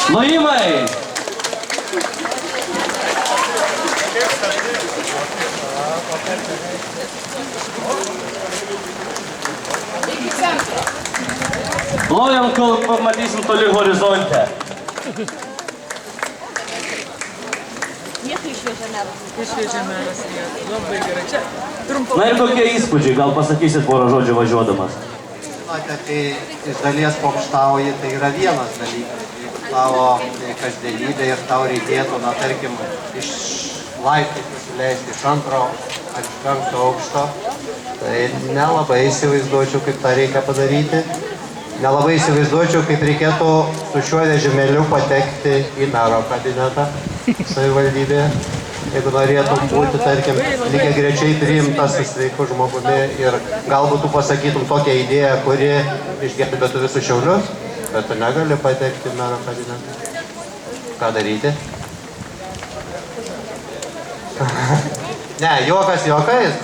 Lojimai! Lojam, kol pamatysim toli horizonte. Išvežė meras, labai gerai. Čia trumpo. Na ir kokie įspūdžiai, gal pasakysit porą žodžių važiuodamas? Žinote, kai iš dalies pokštauji, tai yra vienas dalykas. Jeigu tavo kasdienybė ir tau reikėtų, na tarkim, iš laiptų pasileisti iš antro ar iš penkto aukšto, tai nelabai įsivaizduočiau, kaip tą reikia padaryti. Nelabai įsivaizduočiau, kaip reikėtų su šiuo vežimėliu patekti į mero kabinetą savivaldybėje. Jeigu norėtum būti, tarkim, lygiai grečiai priimtas su sveiku žmogumi ir galbūt tu pasakytum tokią idėją, kuri išgelbėtų visus Šiaulius, bet tu negali patekti į mero kabinetą. Ką daryti? Ne, juokas juokais,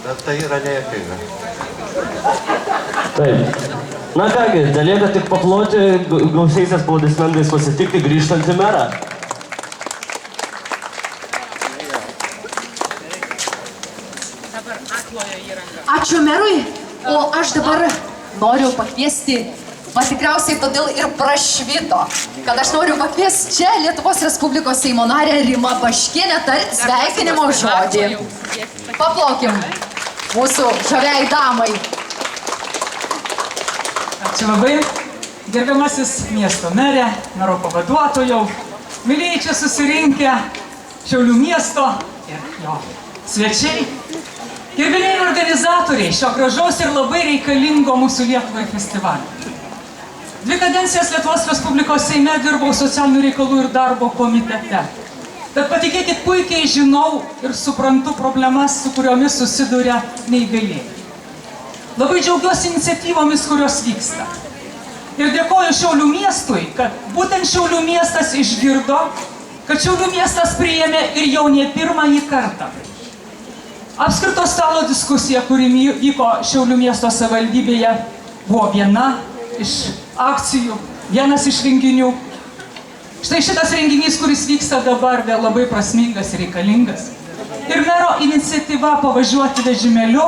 bet tai yra nejuokinga. Taip. Na kągi, telieka tik paploti, gausiais aplaudismentais pasitikti grįžtant į merą. Ačiū merui, o aš dabar noriu pakviesti, tikriausiai todėl ir prašvito, kad aš noriu pakviesti čia Lietuvos Respublikos Seimo narę Rimą Baškienę tarti sveikinimo žodį. Paplokim mūsų žaviai damai. Ačiū labai. Gerbiamasis miesto merė, mero pavaduotojau, mylėjai čia susirinkę Šiaulių miesto ir jo svečiai. Gerbėliai organizatoriai šio gražaus ir labai reikalingo mūsų Lietuvai festivalio. 2 kadencijas Lietuvos Respublikos Seime dirbau socialinių reikalų ir darbo komitete. Bet patikėkit, puikiai žinau ir suprantu problemas, su kuriomis susiduria neįgalieji. Labai džiaugiuosi iniciatyvomis, kurios vyksta. Ir dėkoju Šiaulių miestui, kad būtent Šiaulių miestas išgirdo, kad Šiaulių miestas priėmė ir jau ne pirmąjį kartą apskrito stalo diskusija, kuri vyko Šiaulių miesto savivaldybėje, buvo viena iš akcijų, vienas iš renginių. Štai šitas renginys, kuris vyksta dabar, vėl labai prasmingas ir reikalingas. Ir mero iniciatyva pavažiuoti vežimėliu,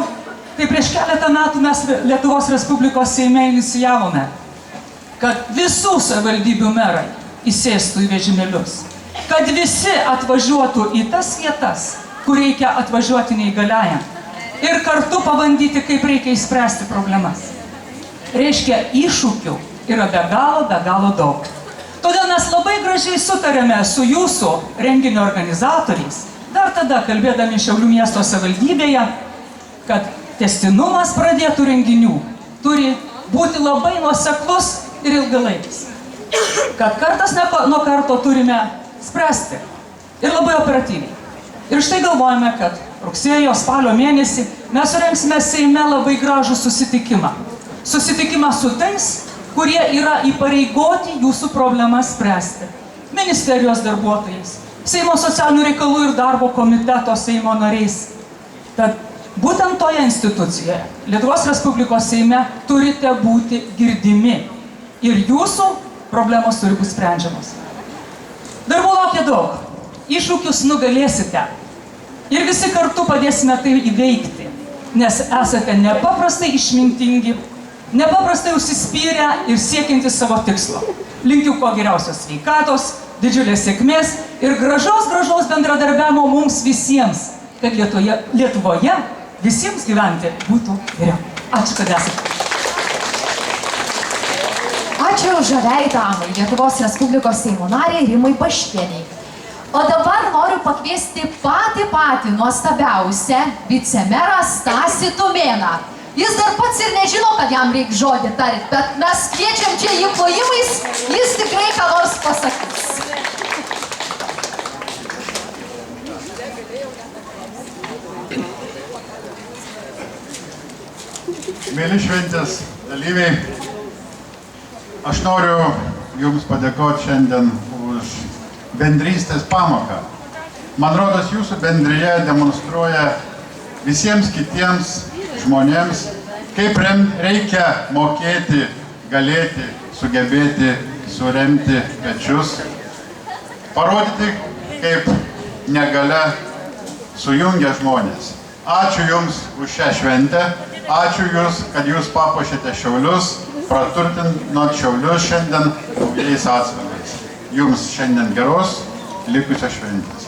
tai prieš keletą metų mes Lietuvos Respublikos Seime inicijavome, kad visų savivaldybių merai įsėstų į vežimėlius, kad visi atvažiuotų į tas vietas, kur reikia atvažiuoti neįgaliajam ir kartu pabandyti, kaip reikia įspręsti problemas. Reiškia, iššūkių yra be galo daug. Todėl mes labai gražiai sutarėme su jūsų renginio organizatoriais, dar tada kalbėdami Šiaulių miesto savivaldybėje, kad tęstinumas pradėtų renginių turi būti labai nuoseklus ir ilgalaikis. Kad kartas nuo karto turime spręsti ir labai operatyviai. Ir štai galvojame, kad rugsėjo, spalio mėnesį mes surengsime Seime labai gražų susitikimą. Susitikimą su tais, kurie yra įpareigoti jūsų problemas spręsti. Ministerijos darbuotojais, Seimo socialinių reikalų ir darbo komiteto Seimo nariais. Tad būtent toje institucijoje, Lietuvos Respublikos Seime, turite būti girdimi. Ir jūsų problemos turi būti sprendžiamos. Darbų laukia daug. Iššūkius nugalėsite ir visi kartu padėsime tai įveikti, nes esate nepaprastai išmintingi, nepaprastai užsispyrę ir siekiantys savo tikslo. Linkiu kuo geriausios sveikatos, didžiulės sėkmės ir gražaus bendradarbiavimo mums visiems, kad Lietuvoje visiems gyventi būtų geriau. Ačiū, kad esate. Ačiū žaviai damai, Lietuvos Respublikos Seimo nariai Rimai Baškieniai. O dabar noriu pakviesti patį nuostabiausią vicemerą Stasį Tumėną. Jis dar pats ir nežino, kad jam reikia žodį tarti, bet mes kviečiam čia jį plojimais, jis tikrai ką nors pasakys. Mėly šventės dalyviai, aš noriu Jums padėkoti šiandien už bendrystės pamoką. Man rodos, jūsų bendrija demonstruoja visiems kitiems žmonėms, kaip reikia mokėti, galėti, sugebėti suremti pečius, parodyti, kaip negalia sujungia žmonės. Ačiū Jums už šią šventę, ačiū Jūs, kad Jūs papuošėte Šiaulius, praturtinot Šiaulius šiandien naujais atspalviais. Jums šiandien geros likusios šventės.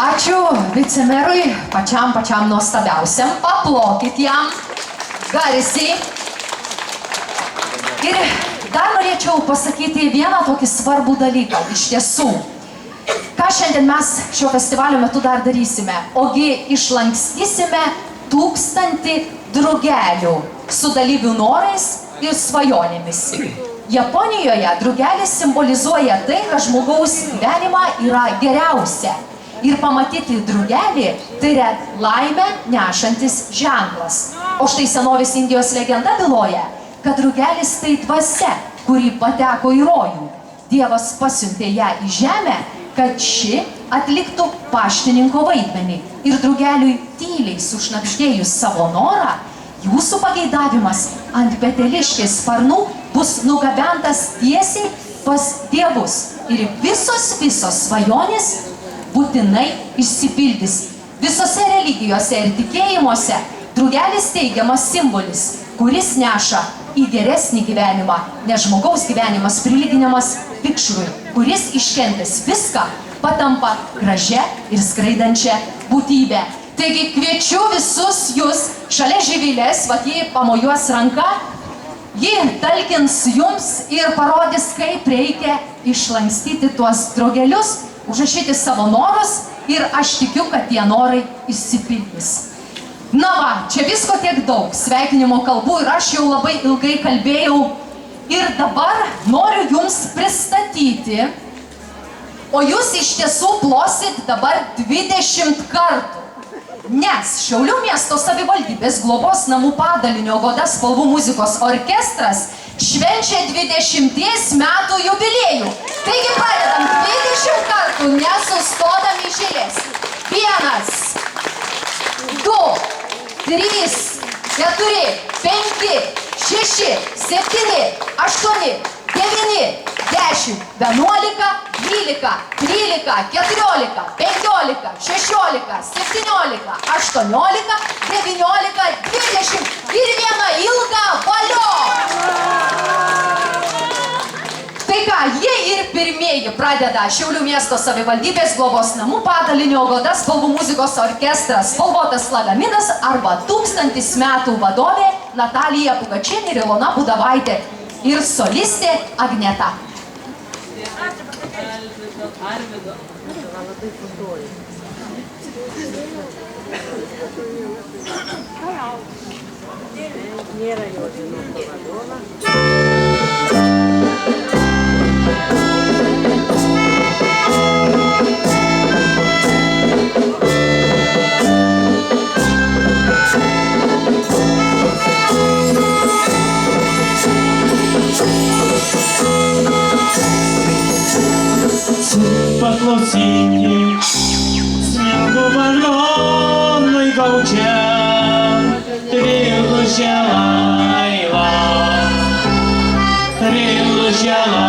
Ačiū vicemerui, pačiam nuostabiausiam, paplokit jam garsiai. Ir dar norėčiau pasakyti vieną tokį svarbų dalyką, iš tiesų. Ką šiandien mes šio festivalio metu dar darysime? Ogi išlankstysime 1000 drugelių su dalyvių norais ir svajonėmis. Japonijoje drugelis simbolizuoja tai, kad žmogaus gyvenimą yra geriausia. Ir pamatyti drugelį tai yra laimę nešantis ženklas. O štai senovės Indijos legenda byloja, kad drugelis tai dvasia, kuri pateko į rojų. Dievas pasiuntė ją į žemę, kad ši atliktų paštininko vaidmenį. Ir drugeliui tyliai sušnabždėjus savo norą, jūsų pageidavimas ant peteliškės sparnų bus nugabentas tiesiai pas dievus. Ir visos svajonės būtinai išsipildys. Visose religijose ir tikėjimuose drugelis teigiamas simbolis, kuris neša į geresnį gyvenimą, nes žmogaus gyvenimas prilyginamas vikšrui, kuris iškentęs viską patampa gražia ir skraidančia būtybė. Taigi kviečiu visus jūs šalia Živilės, vat jį pamojuos ranka, ji talkins jums ir parodys, kaip reikia išlankstyti tuos drugelius, užrašyti savo norus ir aš tikiu, kad tie norai išsipildys. Na va, čia visko tiek daug, sveikinimo kalbų ir aš jau labai ilgai kalbėjau ir dabar noriu jums pristatyti, o jūs iš tiesų plosit dabar 20 kartų. Nes Šiaulių miesto savivaldybės globos namų padalinio Goda spalvų muzikos orkestras švenčia 20 metų jubiliejų. Taigi pradedam 20 kartų, nesustodami iš eilės. 1, 2, 3, 4, 5, 6, 7, 8, 9, 10, 11, 12, 13, 14, 15, 16, 17, 18, 19, 20 ir vieną ilgą valio. Tai ką, jie ir pirmieji pradeda Šiaulių miesto savivaldybės globos namų padalinio Goda spalvų muzikos orkestras Spalvotas lagaminas arba 1000 metų vadovė Natalija Pugačienė ir Ilona Budavaitė ir solistė Agneta. Nėra jo žinoma vadovą. Paklausykit, sniego balionui gaučia, trilušia laiva, trilušia laiva.